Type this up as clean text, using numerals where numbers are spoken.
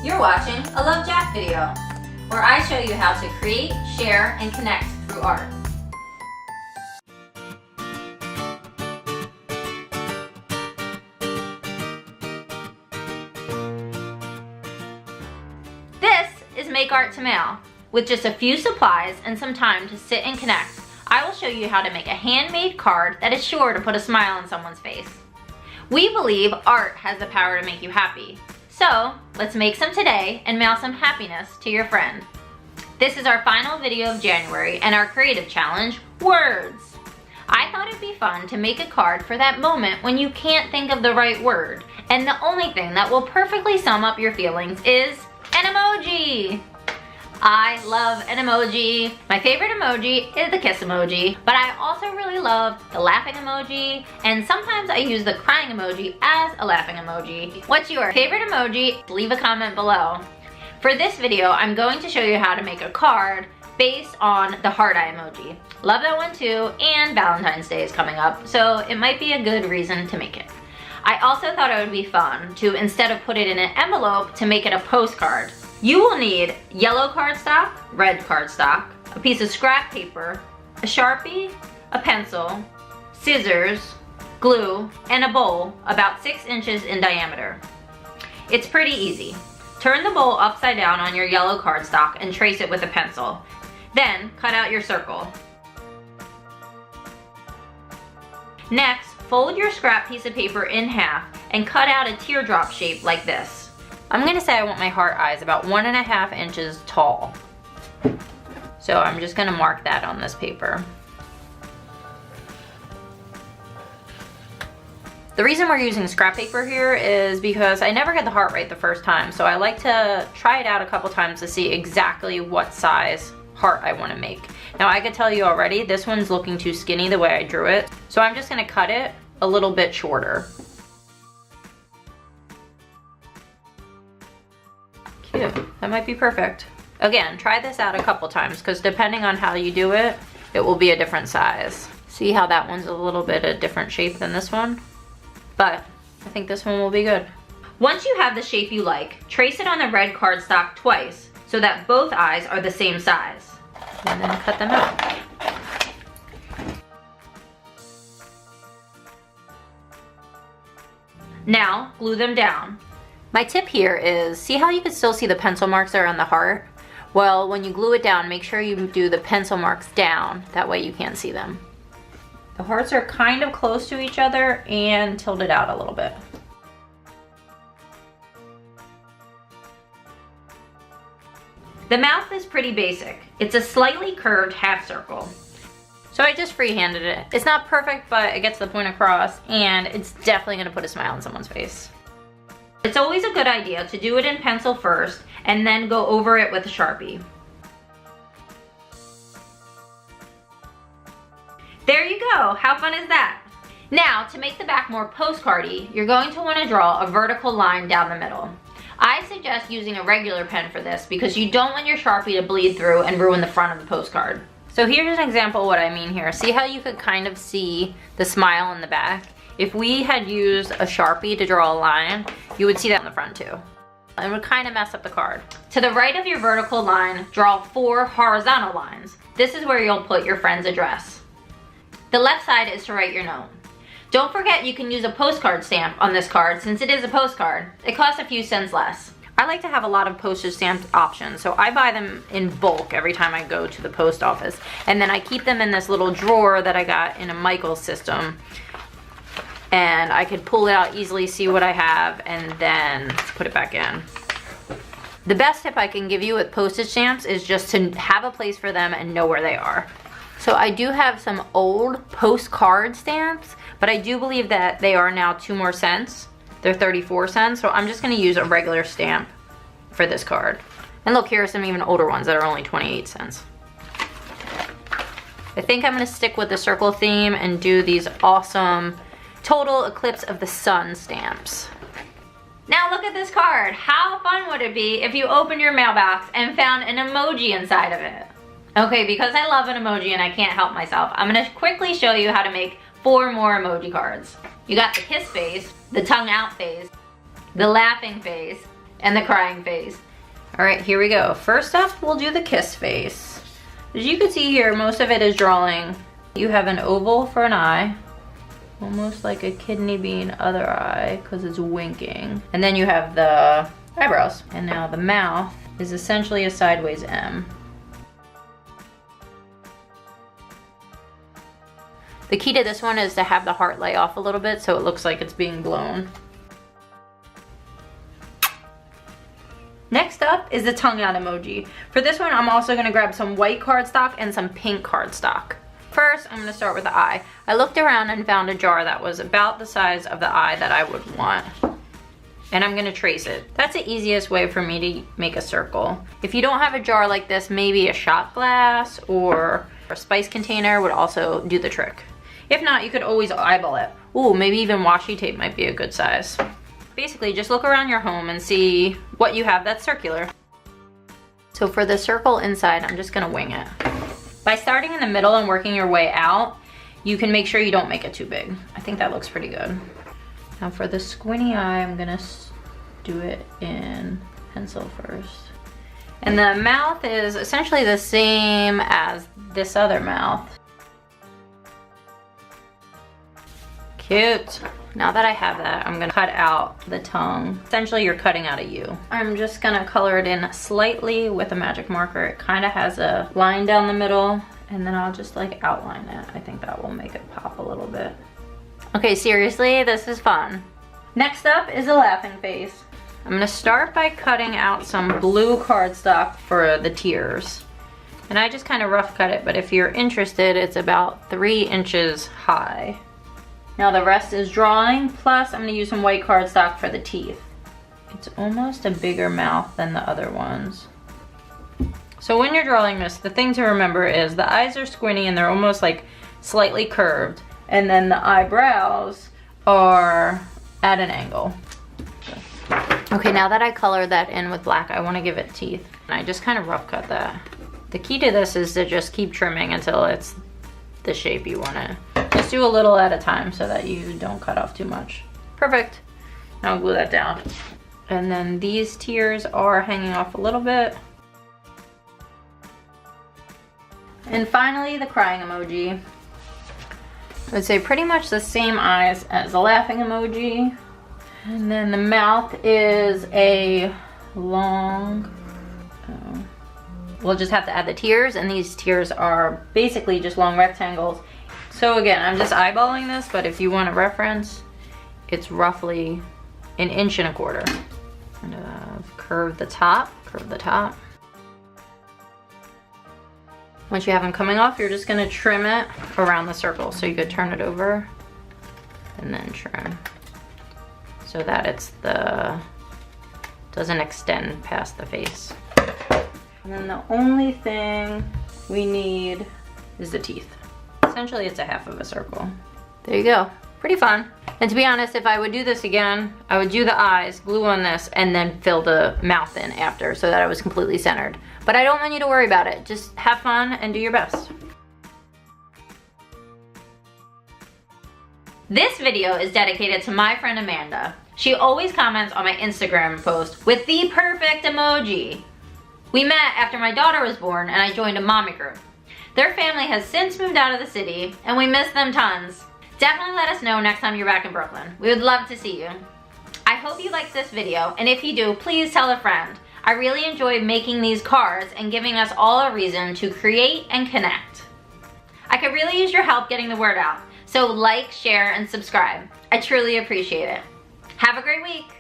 You're watching a Love Jack video, where I show you how to create, share, and connect through art. This is Make Art to Mail. With just a few supplies and some time to sit and connect, I will show you how to make a handmade card that is sure to put a smile on someone's face. We believe art has the power to make you happy. So, let's make some today and mail some happiness to your friend. This is our final video of January and our creative challenge, words. I thought it'd be fun to make a card for that moment when you can't think of the right word, and the only thing that will perfectly sum up your feelings is an emoji. I love an emoji. My favorite emoji is the kiss emoji, but I also really love the laughing emoji, and sometimes I use the crying emoji as a laughing emoji. What's your favorite emoji? Leave a comment below. For this video, I'm going to show you how to make a card based on the heart eye emoji. Love that one too, and Valentine's Day is coming up, so it might be a good reason to make it. I also thought it would be fun to, instead of put it in an envelope, to make it a postcard. You will need yellow cardstock, red cardstock, a piece of scrap paper, a Sharpie, a pencil, scissors, glue, and a bowl about 6 inches in diameter. It's pretty easy. Turn the bowl upside down on your yellow cardstock and trace it with a pencil. Then, cut out your circle. Next, fold your scrap piece of paper in half and cut out a teardrop shape like this. I'm gonna say I want my heart eyes about 1.5 inches tall. So I'm just gonna mark that on this paper. The reason we're using scrap paper here is because I never got the heart right the first time, so I like to try it out a couple times to see exactly what size heart I want to make. Now I could tell you already, this one's looking too skinny the way I drew it, so I'm just gonna cut it a little bit shorter. Cute, that might be perfect. Again, try this out a couple times because depending on how you do it, it will be a different size. See how that one's a little bit a different shape than this one? But I think this one will be good. Once you have the shape you like, trace it on the red cardstock twice so that both eyes are the same size. And then cut them out. Now, glue them down. My tip here is, see how you can still see the pencil marks that are on the heart? Well, when you glue it down, make sure you do the pencil marks down. That way you can't see them. The hearts are kind of close to each other and tilted out a little bit. The mouth is pretty basic. It's a slightly curved half circle. So I just freehanded it. It's not perfect, but it gets the point across, and it's definitely gonna put a smile on someone's face. It's always a good idea to do it in pencil first and then go over it with a Sharpie. There you go, how fun is that? Now, to make the back more postcardy, you're going to want to draw a vertical line down the middle. I suggest using a regular pen for this because you don't want your Sharpie to bleed through and ruin the front of the postcard. So here's an example of what I mean here. See how you could kind of see the smile in the back? If we had used a Sharpie to draw a line, you would see that in the front too. It would kind of mess up the card. To the right of your vertical line, draw 4 horizontal lines. This is where you'll put your friend's address. The left side is to write your note. Don't forget you can use a postcard stamp on this card since it is a postcard. It costs a few cents less. I like to have a lot of postage stamp options, so I buy them in bulk every time I go to the post office. And then I keep them in this little drawer that I got in a Michaels system. And I could pull it out easily, see what I have, and then put it back in. The best tip I can give you with postage stamps is just to have a place for them and know where they are. So I do have some old postcard stamps, but I do believe that they are now 2 more cents. They're 34 cents, so I'm just gonna use a regular stamp for this card. And look, here are some even older ones that are only 28 cents. I think I'm gonna stick with the circle theme and do these awesome total eclipse of the sun stamps. Now look at this card. How fun would it be if you opened your mailbox and found an emoji inside of it? Okay, because I love an emoji and I can't help myself, I'm gonna quickly show you how to make 4 more emoji cards. You got the kiss face, the tongue out face, the laughing face, and the crying face. All right, here we go. First up, we'll do the kiss face. As you can see here, most of it is drawing. You have an oval for an eye, almost like a kidney bean other eye because it's winking. And then you have the eyebrows. And now the mouth is essentially a sideways M. The key to this one is to have the heart lay off a little bit so it looks like it's being blown. Next up is the tongue out emoji. For this one, I'm also gonna grab some white cardstock and some pink cardstock. First, I'm gonna start with the eye. I looked around and found a jar that was about the size of the eye that I would want. And I'm gonna trace it. That's the easiest way for me to make a circle. If you don't have a jar like this, maybe a shot glass or a spice container would also do the trick. If not, you could always eyeball it. Ooh, maybe even washi tape might be a good size. Basically, just look around your home and see what you have that's circular. So for the circle inside, I'm just gonna wing it. By starting in the middle and working your way out, you can make sure you don't make it too big. I think that looks pretty good. Now for the squinty eye, I'm gonna do it in pencil first. And the mouth is essentially the same as this other mouth. Cute. Now that I have that, I'm gonna cut out the tongue. Essentially, you're cutting out a U. I'm just gonna color it in slightly with a magic marker. It kind of has a line down the middle, and then I'll just like outline it. I think that will make it pop a little bit. Okay, seriously, this is fun. Next up is a laughing face. I'm gonna start by cutting out some blue cardstock for the tears. And I just kind of rough cut it, but if you're interested, it's about 3 inches high. Now the rest is drawing, plus I'm gonna use some white cardstock for the teeth. It's almost a bigger mouth than the other ones. So when you're drawing this, the thing to remember is the eyes are squinty and they're almost like slightly curved. And then the eyebrows are at an angle. Okay, now that I colored that in with black, I wanna give it teeth. And I just kind of rough cut that. The key to this is to just keep trimming until it's the shape you want it. Just do a little at a time so that you don't cut off too much. Perfect. Now I'll glue that down. And then these tears are hanging off a little bit. And finally, the crying emoji. I would say pretty much the same eyes as the laughing emoji. And then the mouth is a long, we'll just have to add the tears, and these tears are basically just long rectangles. So again, I'm just eyeballing this, but if you want a reference, it's roughly 1.25 inches. I'm gonna curve the top, curve the top. Once you have them coming off, you're just gonna trim it around the circle. So you could turn it over and then trim so that doesn't extend past the face. And then the only thing we need is the teeth. Essentially, it's a half of a circle. There you go. Pretty fun. And to be honest, if I would do this again, I would do the eyes, glue on this, and then fill the mouth in after so that it was completely centered. But I don't want you to worry about it. Just have fun and do your best. This video is dedicated to my friend Amanda. She always comments on my Instagram post with the perfect emoji. We met after my daughter was born and I joined a mommy group. Their family has since moved out of the city and we miss them tons. Definitely let us know next time you're back in Brooklyn. We would love to see you. I hope you liked this video, and if you do, please tell a friend. I really enjoy making these cards and giving us all a reason to create and connect. I could really use your help getting the word out, so like, share, and subscribe. I truly appreciate it. Have a great week.